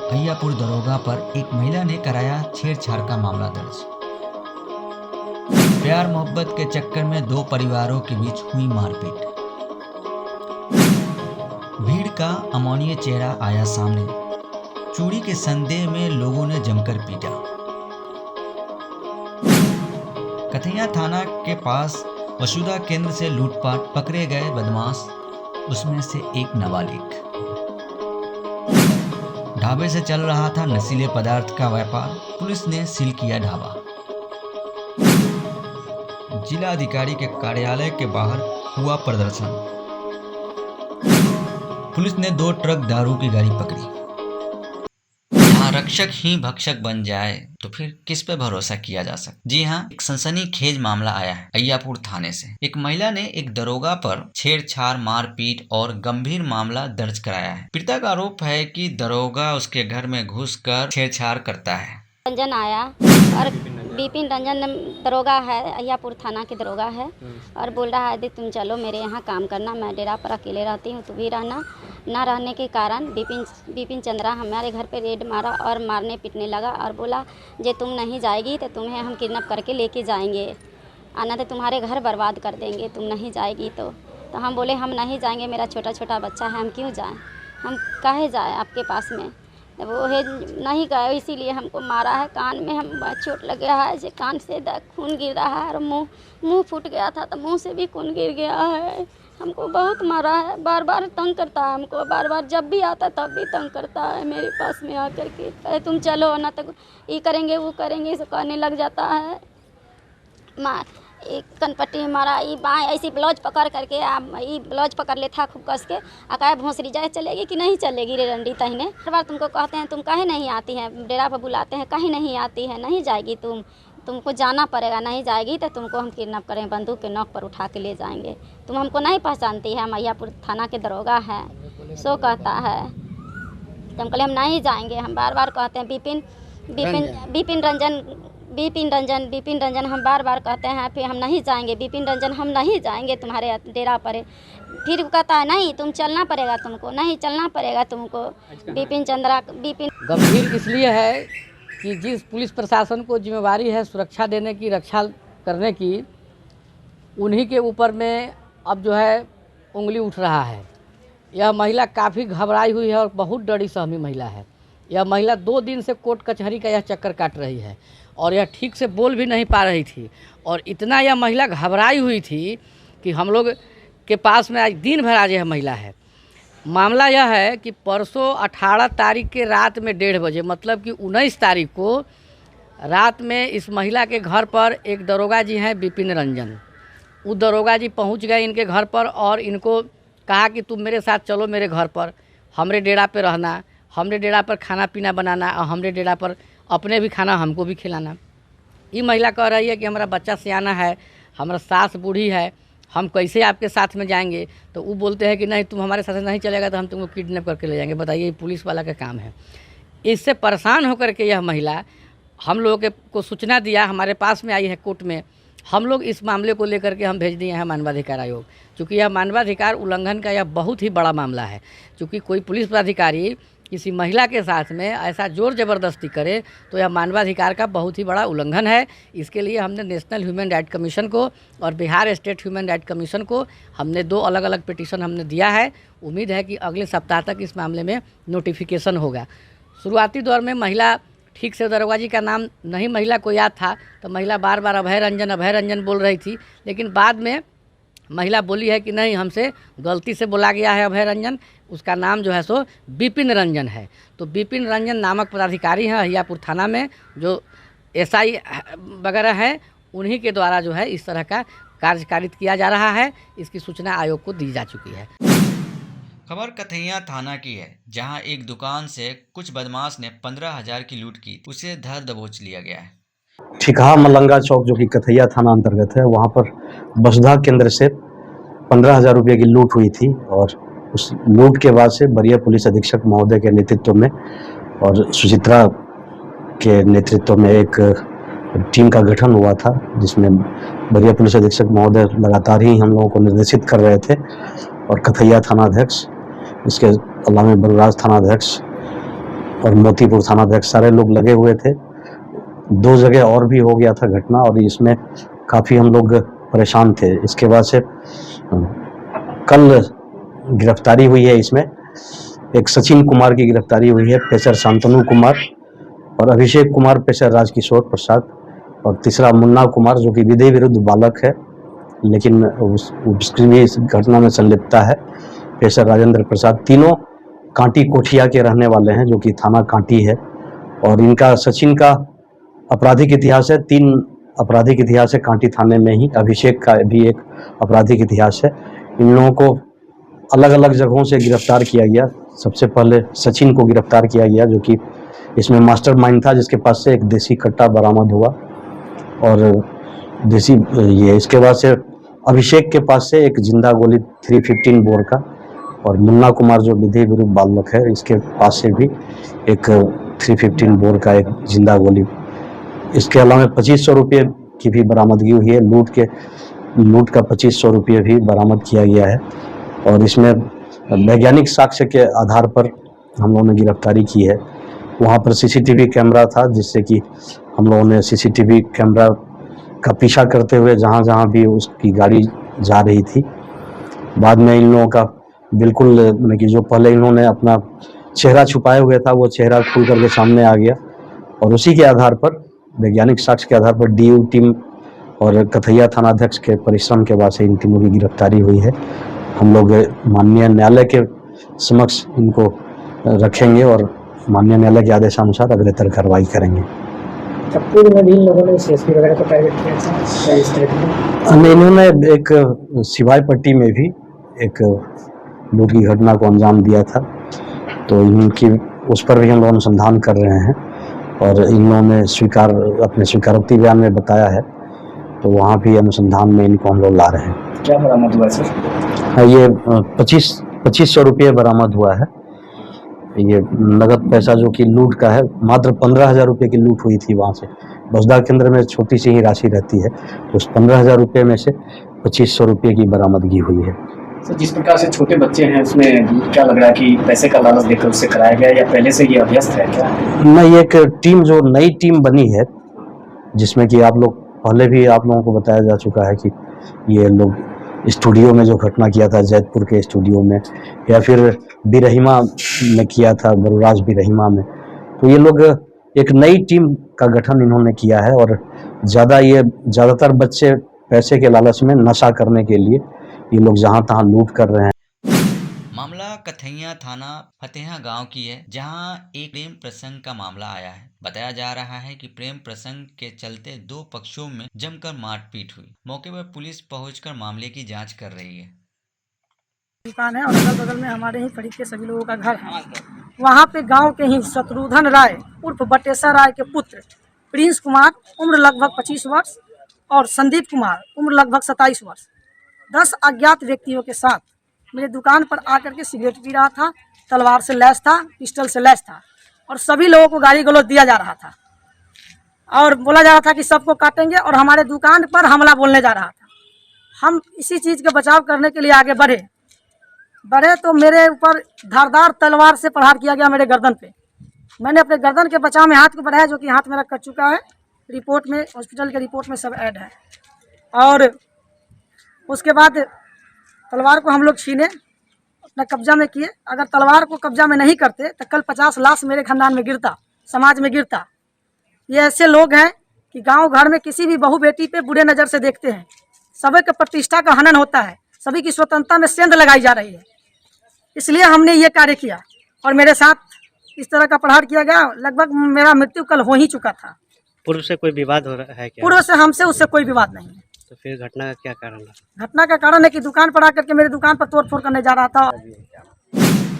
अय्यापुर दरोगा पर एक महिला ने कराया छेड़छाड़ का मामला दर्ज। प्यार मोहब्बत के चक्कर में दो परिवारों के बीच हुई मारपीट। भीड़ का अमानवीय चेहरा आया सामने। चोरी के संदेह में लोगों ने जमकर पीटा। कथैया थाना के पास वसुधा केंद्र से लूटपाट, पकड़े गए बदमाश, उसमें से एक नाबालिग। ढाबे से चल रहा था नशीले पदार्थ का व्यापार, पुलिस ने सील किया ढाबा। जिला अधिकारी के कार्यालय के बाहर हुआ प्रदर्शन। पुलिस ने 2 ट्रक दारू की गाड़ी पकड़ी। जहाँ रक्षक ही भक्षक बन जाए तो फिर किस पे भरोसा किया जा सकता। जी हाँ, एक सनसनीखेज मामला आया है अय्यापुर थाने से। एक महिला ने एक दरोगा पर छेड़छाड़, मारपीट और गंभीर मामला दर्ज कराया है। पीड़िता का आरोप है कि दरोगा उसके घर में घुसकर छेड़छाड़ करता है। रंजन आया और बिपिन रंजन दरोगा है, अय्यापुर थाना के दरोगा है, और बोल रहा है तुम चलो मेरे यहाँ काम करना, मैं डेरा पर अकेले रहती हूँ, तू भी रहना। ना रहने के कारण बिपिन चंद्रा हमारे घर पे रेड मारा और मारने पीटने लगा और बोला जे तुम नहीं जाएगी तो तुम्हें हम किडनैप करके लेके जाएंगे, आना तो तुम्हारे घर बर्बाद कर देंगे, तुम नहीं जाएगी तो हम बोले हम नहीं जाएंगे, मेरा छोटा छोटा बच्चा है, हम क्यों जाएं, हम काहे जाए आपके पास में। वो है नहीं गए, इसीलिए हमको मारा है। कान में हम चोट लग गया है, जे कान से खून गिर रहा है और मुंह फूट गया था तो मुंह से भी खून गिर गया है। हमको बहुत मारा है, बार बार तंग करता है हमको, बार बार जब भी आता तब भी तंग करता है मेरे पास में आकर के, कहे तुम चलो ना, तो ये करेंगे वो करेंगे, इसे कहने लग जाता है। मार एक कनपट्टी मारा, ये बाएँ ऐसी ब्लाउज पकड़ करके ये ब्लाउज पकड़ लेता खूब कस के, कहे भोंसरी जाए चलेगी कि नहीं चलेगी रे रंडी तहने। हर बार तुमको कहते हैं तुम काहे नहीं आती हैं, डेरा पर बुलाते हैं काहे नहीं आती है, नहीं जाएगी तुमको जाना पड़ेगा, नहीं जाएगी तो तुमको हम किडनैप करें, बंदूक के नोक पर उठा के ले जाएंगे। तुम हमको नहीं पहचानती है, हम अय्यापुर थाना के दरोगा हैं, सो कहता है। तो हम कहले हम नहीं जाएंगे, हम बार बार कहते हैं बिपिन रंजन हम बार बार कहते हैं, फिर हम नहीं जाएंगे, बिपिन रंजन हम नहीं जाएंगे तुम्हारे डेरा पर। फिर कहता है नहीं तुम चलना पड़ेगा, तुमको नहीं चलना पड़ेगा तुमको। बिपिन गंभीर इसलिए है कि जिस पुलिस प्रशासन को जिम्मेवारी है सुरक्षा देने की, रक्षा करने की, उन्हीं के ऊपर में अब जो है उंगली उठ रहा है। यह महिला काफ़ी घबराई हुई है और बहुत डरी सहमी महिला है। यह महिला 2 दिन से कोर्ट कचहरी का यह चक्कर काट रही है और यह ठीक से बोल भी नहीं पा रही थी, और इतना यह महिला घबराई हुई थी कि हम लोग के पास में आज दिन भर आज यह महिला है। मामला यह है कि परसों 18 तारीख के रात में 1:30 बजे, मतलब कि 19 तारीख को रात में इस महिला के घर पर एक दरोगा जी हैं बिपिन रंजन। वो दरोगा जी पहुंच गए इनके घर पर और इनको कहा कि तुम मेरे साथ चलो मेरे घर पर, हमरे डेरा पे रहना, हमरे डेरा पर खाना पीना बनाना और हमरे डेरा पर अपने भी खाना हमको भी खिलाना। ये महिला कह रही है कि हमारा बच्चा सियाना है, हमारा सास बूढ़ी है, हम कैसे आपके साथ में जाएंगे। तो वो बोलते हैं कि नहीं तुम हमारे साथ नहीं चलेगा तो हम तुमको किडनैप करके ले जाएंगे। बताइए पुलिस वाला का काम है। इससे परेशान होकर के यह महिला हम लोगों को सूचना दिया, हमारे पास में आई है कोर्ट में। हम लोग इस मामले को लेकर के हम भेज दिए हैं मानवाधिकार आयोग, क्योंकि यह मानवाधिकार उल्लंघन का यह बहुत ही बड़ा मामला है। क्योंकि कोई पुलिस पदाधिकारी किसी महिला के साथ में ऐसा जोर ज़बरदस्ती करे तो यह मानवाधिकार का बहुत ही बड़ा उल्लंघन है। इसके लिए हमने नेशनल ह्यूमन राइट कमीशन को और Bihar state human right commission को हमने 2 अलग अलग पिटीशन हमने दिया है। उम्मीद है कि अगले सप्ताह तक इस मामले में नोटिफिकेशन होगा। शुरुआती दौर में महिला ठीक से दरोगा जी का नाम नहीं महिला को याद था, तो महिला बार बार अभय रंजन बोल रही थी, लेकिन बाद में महिला बोली है कि नहीं हमसे गलती से बोला गया है अभय रंजन, उसका नाम जो है सो बिपिन रंजन है। तो बिपिन रंजन नामक पदाधिकारी हैं अय्यापुर थाना में, जो एसआई वगैरह है, उन्हीं के द्वारा जो है इस तरह का कार्य कारित किया जा रहा है। इसकी सूचना आयोग को दी जा चुकी है। खबर कथैया थाना की है, जहां एक दुकान से कुछ बदमाश ने 15,000 की लूट की, उसे धर दबोच लिया गया है। ठिकाहा मलंगा चौक जो कि कथैया थाना अंतर्गत है, वहाँ पर वसुधा केंद्र से 15,000 रुपये की लूट हुई थी। और उस लूट के बाद से बरिया पुलिस अधीक्षक महोदय के नेतृत्व में और सुचित्रा के नेतृत्व में एक टीम का गठन हुआ था, जिसमें बरिया पुलिस अधीक्षक महोदय लगातार ही हम लोगों को निर्देशित कर रहे थे, और कथैया थानाध्यक्ष, इसके अलावा बलराज थानाध्यक्ष और मोतीपुर थानाध्यक्ष सारे लोग लगे हुए थे। 2 जगह और भी हो गया था घटना और इसमें काफ़ी हम लोग परेशान थे। इसके बाद से कल गिरफ्तारी हुई है। इसमें एक सचिन कुमार की गिरफ्तारी हुई है, पेशर शांतनु कुमार, और अभिषेक कुमार पेशर राजकिशोर प्रसाद, और तीसरा मुन्ना कुमार जो कि विधि विरुद्ध बालक है लेकिन उसकी भी इस घटना में संलिप्तता है, पेशर राजेंद्र प्रसाद। तीनों कांटी कोठिया के रहने वाले हैं जो कि थाना कांटी है। और इनका सचिन का आपराधिक इतिहास है, 3 आपराधिक इतिहास है कांटी थाने में ही। अभिषेक का भी एक आपराधिक इतिहास है। इन लोगों को अलग अलग जगहों से गिरफ्तार किया गया। सबसे पहले सचिन को गिरफ्तार किया गया जो कि इसमें मास्टरमाइंड था, जिसके पास से एक देसी कट्टा बरामद हुआ और देसी ये। इसके बाद से अभिषेक के पास से एक जिंदा गोली 315 बोर का, और मुन्ना कुमार जो विधि विरुद्ध बालक है इसके पास से भी एक 315 बोर का एक जिंदा गोली। इसके अलावा 2500 रुपये की भी बरामदगी हुई है। लूट का 2500 रुपये भी बरामद किया गया है। और इसमें वैज्ञानिक साक्ष्य के आधार पर हम लोगों ने गिरफ्तारी की है। वहाँ पर सीसीटीवी कैमरा था, जिससे कि हम लोगों ने सीसीटीवी कैमरा का पीछा करते हुए जहाँ जहाँ भी उसकी गाड़ी जा रही थी, बाद में इन लोगों का बिल्कुल मतलब कि जो पहले इन्होंने अपना चेहरा छुपाए हुए था वो चेहरा खुल करके सामने आ गया। और उसी के आधार पर, वैज्ञानिक साक्ष्य के आधार पर डीयू टीम और कथैया थानाध्यक्ष के परिश्रम के बाद से इन तीनों की गिरफ्तारी हुई है। हम लोग माननीय न्यायालय के समक्ष इनको रखेंगे और माननीय न्यायालय के आदेशानुसार अग्रेतर कार्रवाई करेंगे। पूर्व में भी इन लोगों ने सीएसपी वगैरह को टारगेट किया। इन्होंने एक सिवाई पट्टी में भी एक लूट की घटना को अंजाम दिया था, तो इनकी उस पर भी हम लोग अनुसंधान कर रहे हैं और इन लोगों ने अपने स्वीकारोक्ति बयान में बताया है, तो वहाँ भी अनुसंधान में इनको हम लोग ला रहे हैं। क्या बरामद हुआ सर? ये 2500 रुपये बरामद हुआ है। ये नगद पैसा जो कि लूट का है, मात्र 15,000 रुपये की लूट हुई थी। वहाँ से बसदा केंद्र में छोटी सी ही राशि रहती है, तो उस 15,000 रुपये में से 2500 रुपये की बरामदगी हुई है। सर, जिस प्रकार से छोटे बच्चे हैं उसमें क्या लग रहा है कि पैसे का लालच देकर उससे कराया गया या पहले से ये अभ्यस्त है क्या? नहीं, एक टीम जो नई टीम बनी है, जिसमें कि आप लोग पहले भी आप लोगों को बताया जा चुका है कि ये लोग स्टूडियो में जो घटना किया था जैतपुर के स्टूडियो में, या फिर बिरहिमा में किया था, बरुराज बिरहिमा में, तो ये लोग एक नई टीम का गठन इन्होंने किया है। और ज़्यादातर बच्चे पैसे के लालच में नशा करने के लिए ये लोग जहाँ तहाँ लूट कर रहे हैं। मामला कथैया थाना फतेहा गांव की है, जहां एक प्रेम प्रसंग का मामला आया है। बताया जा रहा है कि प्रेम प्रसंग के चलते 2 पक्षों में जमकर मारपीट हुई। मौके पर पुलिस पहुंचकर मामले की जांच कर रही है। दुकान है और अगल बगल में हमारे ही फरीद के सभी लोगों का घर है। वहाँ पे गांव के ही शत्रुघ्न राय उर्फ बटेश्वर राय के पुत्र प्रिंस कुमार उम्र लगभग 25 वर्ष और संदीप कुमार उम्र लगभग 27 वर्ष 10 अज्ञात व्यक्तियों के साथ मेरे दुकान पर आकर के सिगरेट पी रहा था, तलवार से लैस था, पिस्टल से लैस था, और सभी लोगों को गाली गलौज दिया जा रहा था और बोला जा रहा था कि सबको काटेंगे, और हमारे दुकान पर हमला बोलने जा रहा था। हम इसी चीज़ का बचाव करने के लिए आगे बढ़े तो मेरे ऊपर धारदार तलवार से प्रहार किया गया मेरे गर्दन पे। मैंने अपने गर्दन के बचाव में हाथ को बढ़ाया, जो कि हाथ मेरा कट चुका है। रिपोर्ट में, हॉस्पिटल के रिपोर्ट में सब ऐड है। और उसके बाद तलवार को हम लोग छीने अपना कब्जा में किए। अगर तलवार को कब्जा में नहीं करते तो कल 50 लाश मेरे खानदान में गिरता, समाज में गिरता। ये ऐसे लोग हैं कि गांव घर में किसी भी बहू बेटी पे बुरे नज़र से देखते हैं। सभी के प्रतिष्ठा का हनन होता है, सभी की स्वतंत्रता में सेंध लगाई जा रही है। इसलिए हमने ये कार्य किया और मेरे साथ इस तरह का प्रहार किया गया। लगभग मेरा मृत्यु कल हो ही चुका था। पूर्व से कोई विवाद हो रहा है क्या? पूर्व से हमसे उससे कोई विवाद नहीं है। तो फिर घटना का क्या कारण है? घटना का कारण है कि दुकान पर आकर के मेरी दुकान पर तोड़फोड़ करने जा रहा था।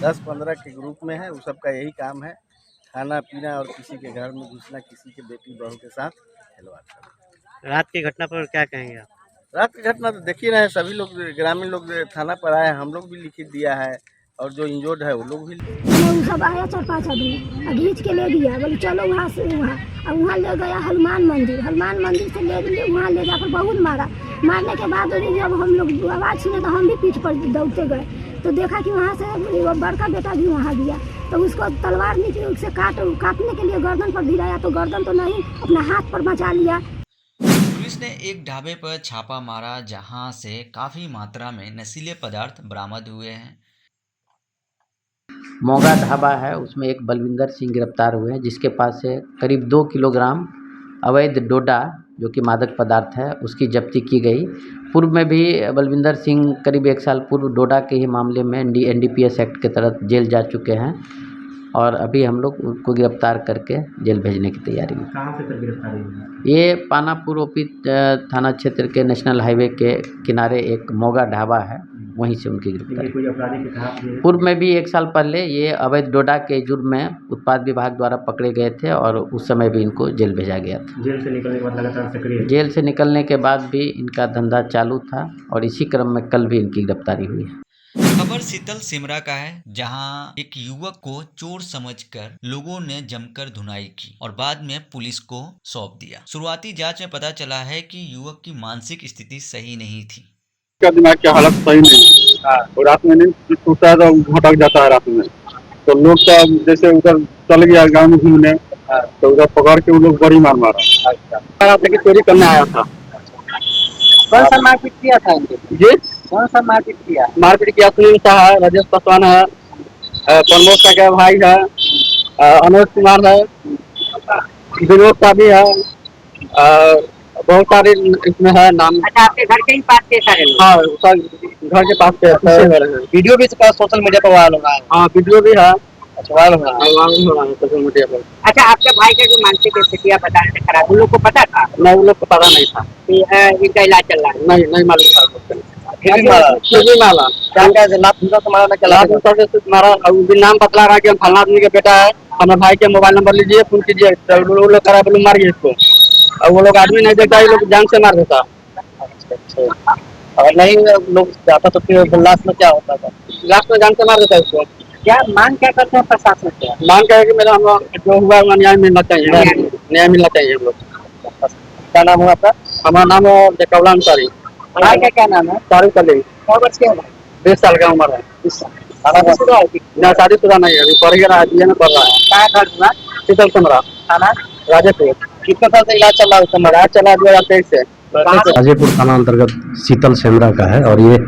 10-15 के ग्रुप में है, वो सबका यही काम है, खाना पीना और किसी के घर में घुसना, किसी के बेटी बहू के साथ खिलवाड़ करना। रात की घटना पर क्या कहेंगे आप? रात की घटना तो देख ही रहे हैं, सभी लोग ग्रामीण लोग थाना पर आए, हम लोग भी लिखित दिया है और जो इंजोर्ड है वो लोग भी। सब आया 4-5 आदमी घींच के ले गया, बोले चलो वहाँ से वहाँ। अब वहाँ ले गया हनुमान मंदिर से ले वहाँ ले जाकर बहुत मारने के बाद जब हम लोग आवाज़ सुने तो हम भी पीठ पर दौड़ते गए तो देखा कि वहाँ से बड़का बेटा भी वहाँ गया। तो उसको तलवार निकली, उससे काटने के लिए गर्दन पर भिड़ाया तो गर्दन तो नहीं, अपना हाथ पर बचा लिया। पुलिस ने एक ढाबे पर छापा मारा जहां से काफी मात्रा में नशीले पदार्थ बरामद हुए हैं। मोगा ढाबा है, उसमें एक बलविंदर सिंह गिरफ्तार हुए हैं, जिसके पास से करीब 2 किलोग्राम अवैध डोडा जो कि मादक पदार्थ है उसकी जब्ती की गई। पूर्व में भी बलविंदर सिंह करीब 1 साल पूर्व डोडा के ही मामले में NDPS एक्ट के तहत जेल जा चुके हैं और अभी हम लोग उनको गिरफ्तार करके जेल भेजने की तैयारी में। कहाँ से कर गिरफ्तारी हुई? ये पानापुर ओपी थाना क्षेत्र के नेशनल हाईवे के किनारे एक मोगा ढाबा है, वहीं से उनकी गिरफ्तारी। कोई अपराधी के खिलाफ पूर्व में भी 1 साल पहले ये अवैध डोडा के जुर्म में उत्पाद विभाग द्वारा पकड़े गए थे और उस समय भी इनको जेल भेजा गया था। जेल से निकलने के बाद लगातार सक्रिय? जेल से निकलने के बाद भी इनका धंधा चालू था और इसी क्रम में कल भी इनकी गिरफ्तारी हुई है। खबर शीतल सिमरा का है, जहां एक युवक को चोर समझकर लोगों ने जमकर धुनाई की और बाद में पुलिस को सौंप दिया। शुरुआती जांच में पता चला है कि युवक की मानसिक स्थिति सही नहीं थी। दिमाग की हालत सही नहीं और रात में नींद टूटता है तो भटक जाता है रात में, तो लोग तो जैसे उधर चल गया गाँव में घूमने तो उधर पकड़ के वो लोग बड़ी मार मारा। लेकिन चोरी करने आया था। कौन सा मारपीट किया था इनके? जी कौन सा मारपीट किया? मारपीट किया सुनील शाह है, राजेश पासवान है, प्रमोद शाह का भाई है, अनुज कुमार है, विनोद का भी है, बहुत सारे इसमें है नाम। अच्छा, आपके घर के ही पास के सारे लोग? हाँ, घर के पास के वीडियो भी सोशल मीडिया पर वायरल हो रहा है। हाँ, वीडियो भी है। अच्छा, वायरल हो रहा है सोशल मीडिया पर। अच्छा, आपके भाई का जो मानसिक स्थिति आप बता रहे थे खराब, उन लोग को पता था? नहीं, उन लोग को पता नहीं था। इनका इलाज चल रहा है? नहीं मालूम था। मारा नाम बतला रहा है कि फलना आदमी का बेटा है, हमारे भाई के मोबाइल नंबर लीजिए, फोन कीजिए, वो लोग करा बोलो मारिए इसको, और वो लोग आदमी नहीं देखता, ये लोग जान से मार देता। और नहीं लोग जाता तो फिर लास्ट में क्या होता था? लास्ट में जान से मार देता इसको। क्या मांग क्या करते हैं प्रशासन से? मांग क्या है कि मेरा जो हुआ है न्याय मिलना चाहिए, न्याय मिलना चाहिए हम लोग। क्या नाम हुआ था? हमारा नाम है जकौला अंसारी। भाई का क्या नाम है? फारूक अली। 20 साल का उम्र है। ना शादीशुदा नहीं है, अभी पढ़ रहा है, BA में पढ़ रहा है। कहाँ घर सुना? शीतल सिमरा, थाना राजेपुर। कितना साल से इलाज चल रहा है? उसका इलाज चला 2023 से। राजेपुर थाना अंतर्गत शीतल सिमरा का है और ये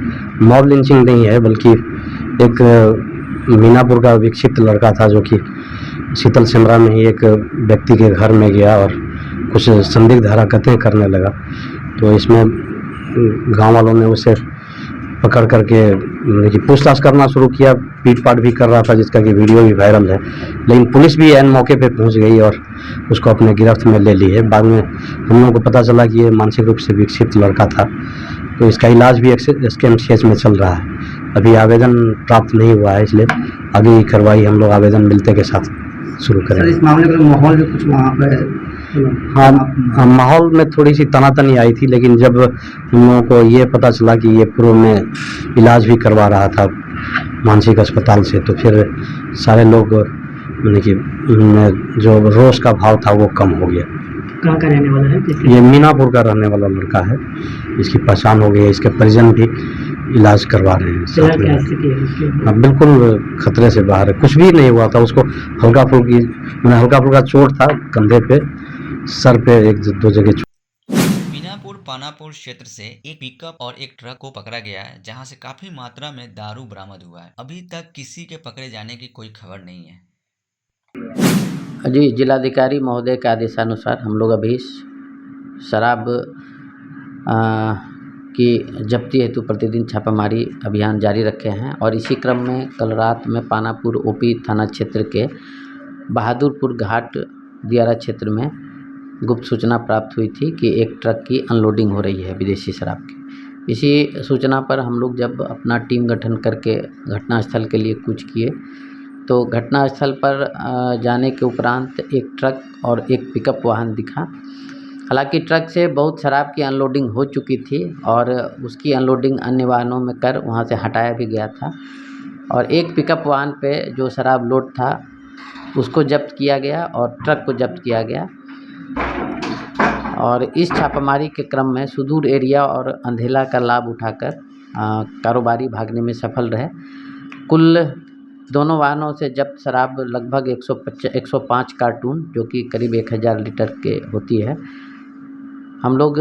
मॉब लिंचिंग नहीं है, बल्कि एक मीनापुर का विक्षिप्त लड़का था जो कि शीतल सिमरा में ही एक व्यक्ति के घर में गया और कुछ संदिग्ध हरकतें करने लगा, तो इसमें गांव वालों ने उसे पकड़ करके पूछताछ करना शुरू किया, पीट पाट भी कर रहा था, जिसका कि वीडियो भी वायरल है। लेकिन पुलिस भी एन मौके पे पहुंच गई और उसको अपने गिरफ्त में ले ली है। बाद में हम लोगों को पता चला कि ये मानसिक रूप से विक्षिप्त लड़का था, तो इसका इलाज भी SKMCH में चल रहा है। अभी आवेदन प्राप्त नहीं हुआ है, इसलिए आगे की कार्रवाई हम लोग आवेदन मिलते के साथ शुरू करेंगे। इस मामले में माहौल भी कुछ वहाँ पे? हाँ, माहौल में थोड़ी सी तनातनी आई थी, लेकिन जब हम लोगों को ये पता चला कि ये पूर्व में इलाज भी करवा रहा था मानसिक अस्पताल से, तो फिर सारे लोग यानी कि जो रोष का भाव था वो कम हो गया। कहाँ का रहने वाला है? ये मीनापुर का रहने वाला लड़का है, इसकी पहचान हो गई है, इसके परिजन भी इलाज करवा रहे हैं साथ में। हाँ, बिल्कुल खतरे से बाहर है, कुछ भी नहीं हुआ था उसको। हल्का फुल्का चोट था कंधे पे, सर पे 1-2 जगह। मीनापुर पानापुर क्षेत्र से एक पिकअप और एक ट्रक को पकड़ा गया है, जहां से काफी मात्रा में दारू बरामद हुआ है। अभी तक किसी के पकड़े जाने की कोई खबर नहीं है। जी, जिलाधिकारी महोदय के आदेशानुसार हम लोग अभी शराब की जब्ती हेतु प्रतिदिन छापामारी अभियान जारी रखे हैं और इसी क्रम में कल रात में पानापुर ओपी थाना क्षेत्र के बहादुरपुर घाट दियारा क्षेत्र में गुप्त सूचना प्राप्त हुई थी कि एक ट्रक की अनलोडिंग हो रही है विदेशी शराब की। इसी सूचना पर हम लोग जब अपना टीम गठन करके घटनास्थल के लिए कूच किए तो घटनास्थल पर जाने के उपरांत एक ट्रक और एक पिकअप वाहन दिखा। हालांकि ट्रक से बहुत शराब की अनलोडिंग हो चुकी थी और उसकी अनलोडिंग अन्य वाहनों में कर वहां से हटाया भी गया था और एक पिकअप वाहन पे जो शराब लोड था उसको जब्त किया गया और ट्रक को जब्त किया गया। और इस छापामारी के क्रम में सुदूर एरिया और अंधेला का लाभ उठाकर कारोबारी भागने में सफल रहे। कुल दोनों वाहनों से जब्त शराब लगभग 105 कार्टून जो कि करीब 1000 लीटर के होती है। हम लोग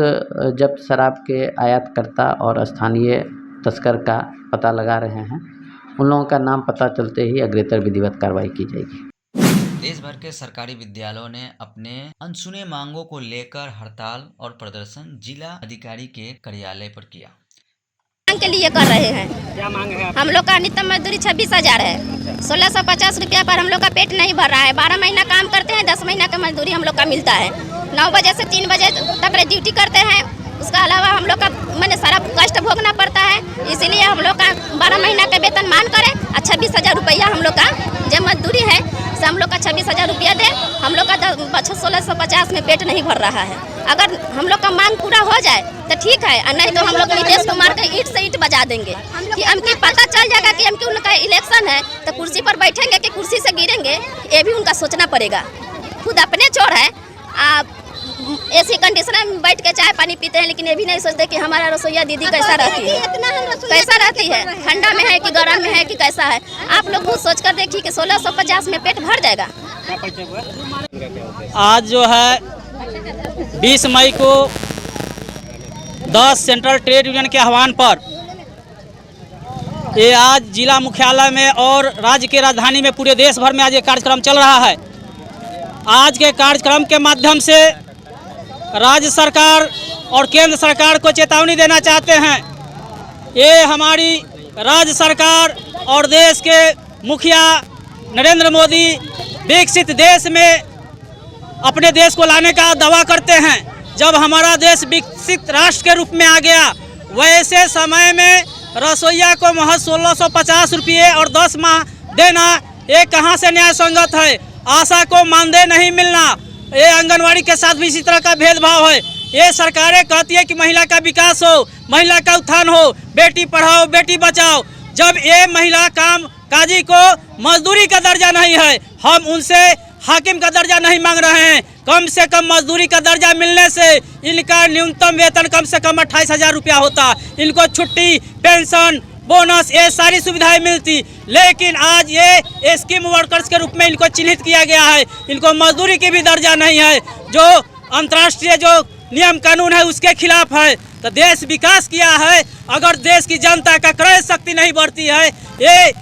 जब्त शराब के आयातकर्ता और स्थानीय तस्कर का पता लगा रहे हैं। उन लोगों का नाम पता चलते ही अग्रेतर विधिवत कार्रवाई की जाएगी। देश भर के सरकारी विद्यालयों ने अपने अनसुने मांगों को लेकर हड़ताल और प्रदर्शन जिला अधिकारी के कार्यालय पर किया। मांग के लिए कर रहे हैं। क्या मांग है हम लोग का न्यूनतम मजदूरी 26,000 है। 1650 रुपया पर हम लोग का पेट नहीं भर रहा है। 12 महीना काम करते हैं, 10 महीना का मजदूरी हम लोग का मिलता है। 9 बजे से 3 बजे तक ड्यूटी करते हैं। उसका अलावा हम लोग का मैंने सारा कष्ट भोगना पड़ता है। इसीलिए हम लोग का 12 महीना का वेतन मान करें और 26,000 रुपया हम लोग का जो मजदूरी है से हम लोग का 26,000 रुपया दे। हम लोग का 1650 में पेट नहीं भर रहा है। अगर हम लोग का मांग पूरा हो जाए तो ठीक है, और नहीं तो हम लोग नीतीश कुमार के ईंट से ईंट बजा देंगे कि हमको पता चल जाएगा कि हमको उनका इलेक्शन है तो कुर्सी पर बैठेंगे कि कुर्सी से गिरेंगे, ये भी उनका सोचना पड़ेगा। खुद अपने चोर है, एसी कंडीशनर में बैठ के चाय पानी पीते हैं, लेकिन ये भी नहीं सोचते कि हमारा रसोईया दीदी कैसा रहती है, कैसा रहती है, ठंडा में है कि गर्म में है कि कैसा है। आप लोग खुद सोच कर देखिए कि 1650 में पेट भर जाएगा। आज जो है 20 मई को 10 सेंट्रल ट्रेड यूनियन के आह्वान पर ये आज जिला मुख्यालय में और राज्य के राजधानी में पूरे देश भर में आज ये कार्यक्रम चल रहा है। आज के कार्यक्रम के माध्यम से राज्य सरकार और केंद्र सरकार को चेतावनी देना चाहते हैं। ये हमारी राज्य सरकार और देश के मुखिया नरेंद्र मोदी विकसित देश में अपने देश को लाने का दावा करते हैं। जब हमारा देश विकसित राष्ट्र के रूप में आ गया, वैसे समय में रसोईया को महज 1650 रुपये और 10 माह देना ये कहाँ से न्याय संगत है। आशा को मानदेय नहीं मिलना, ये आंगनवाड़ी के साथ भी इसी तरह का भेदभाव है। ये सरकारें कहती है कि महिला का विकास हो, महिला का उत्थान हो, बेटी पढ़ाओ बेटी बचाओ। जब ये महिला काम काजी को मजदूरी का दर्जा नहीं है, हम उनसे हाकिम का दर्जा नहीं मांग रहे हैं। कम से कम मजदूरी का दर्जा मिलने से इनका न्यूनतम वेतन कम से कम 28,000 रुपया होता। इनको छुट्टी, पेंशन, बोनस ये सारी सुविधाएं मिलती, लेकिन आज ये स्कीम वर्कर्स के रूप में इनको चिन्हित किया गया है। इनको मजदूरी की भी दर्जा नहीं है, जो अंतर्राष्ट्रीय जो नियम कानून है उसके खिलाफ है। तो देश विकास किया है, अगर देश की जनता का क्रय शक्ति नहीं बढ़ती है, ये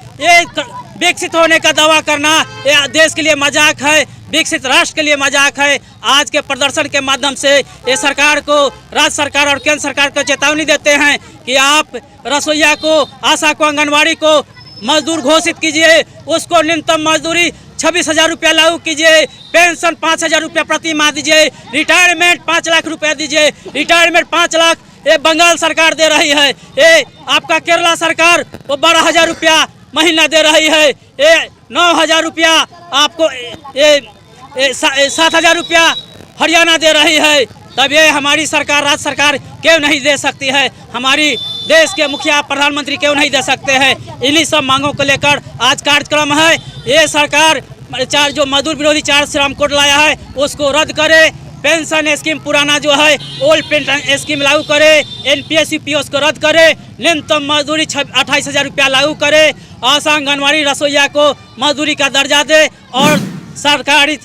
विकसित होने का दावा करना ये देश के लिए मजाक है, विकसित राष्ट्र के लिए मजाक है। आज के प्रदर्शन के माध्यम से ये सरकार को, राज्य सरकार और केंद्र सरकार को चेतावनी देते हैं कि आप रसोईया को, आशा को, आंगनवाड़ी को मजदूर घोषित कीजिए। उसको न्यूनतम मजदूरी 26,000 रुपया लागू कीजिए, पेंशन 5,000 रुपया प्रति माह दीजिए, रिटायरमेंट 5 लाख रुपया दीजिए। रिटायरमेंट 5 लाख ये बंगाल सरकार दे रही है, ये आपका केरला सरकार वो 12,000 रुपया महीना दे रही है, ये 9,000 रुपया आपको, ये 7,000 रुपया हरियाणा दे रही है। तब ये हमारी सरकार, राज्य सरकार क्यों नहीं दे सकती है? हमारी देश के मुखिया प्रधानमंत्री क्यों नहीं दे सकते हैं? इन्हीं सब मांगों को लेकर आज कार्यक्रम है। ये सरकार जो मजदूर विरोधी 4 श्रम कोड लाया है उसको रद्द करे, पेंशन स्कीम पुराना जो है ओल्ड पेंशन स्कीम लागू करे, NPS UPS को रद्द करे, न्यूनतम मजदूरी 28,000 रुपया लागू करे, आशा आंगनवाड़ी रसोईया को मजदूरी का दर्जा दे और सरकारी